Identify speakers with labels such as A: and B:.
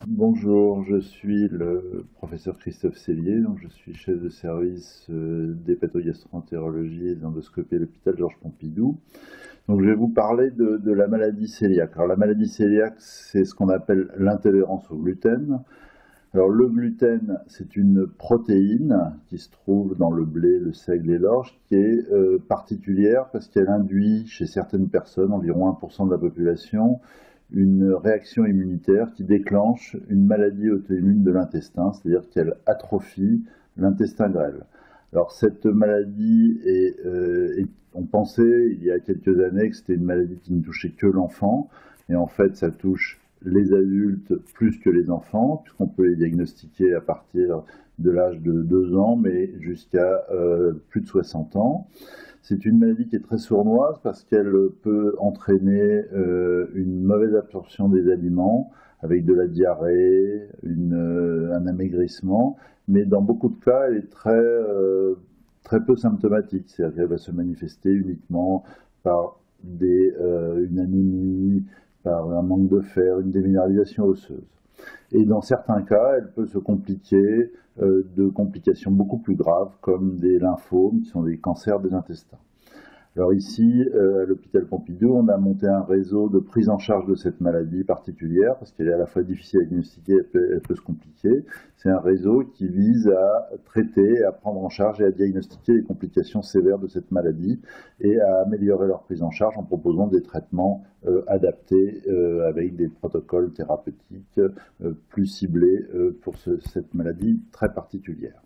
A: Bonjour, je suis le professeur Christophe Cellier, donc je suis chef de service d'hépatogastroentérologie et d'endoscopie à l'hôpital Georges Pompidou. Donc je vais vous parler de la maladie cœliaque. Alors la maladie cœliaque, c'est ce qu'on appelle l'intolérance au gluten. Alors le gluten, c'est une protéine qui se trouve dans le blé, le seigle et l'orge, qui est particulière parce qu'elle induit chez certaines personnes, environ 1% de la population, une réaction immunitaire qui déclenche une maladie auto-immune de l'intestin, c'est-à-dire qu'elle atrophie l'intestin grêle. Alors cette maladie on pensait il y a quelques années que c'était une maladie qui ne touchait que l'enfant, et en fait ça touche les adultes plus que les enfants, puisqu'on peut les diagnostiquer à partir de l'âge de 2 ans, mais jusqu'à plus de 60 ans. C'est une maladie qui est très sournoise parce qu'elle peut entraîner une mauvaise absorption des aliments, avec de la diarrhée, un amaigrissement, mais dans beaucoup de cas, elle est très peu symptomatique, c'est-à-dire qu'elle va se manifester uniquement par une anémie, par un manque de fer, une déminéralisation osseuse. Et dans certains cas, elle peut se compliquer de complications beaucoup plus graves, comme des lymphomes, qui sont des cancers des intestins. Alors ici, à l'hôpital Pompidou, on a monté un réseau de prise en charge de cette maladie particulière, parce qu'elle est à la fois difficile à diagnostiquer, elle peut se compliquer. C'est un réseau qui vise à traiter, à prendre en charge et à diagnostiquer les complications sévères de cette maladie et à améliorer leur prise en charge en proposant des traitements adaptés avec des protocoles thérapeutiques plus ciblés pour cette maladie très particulière.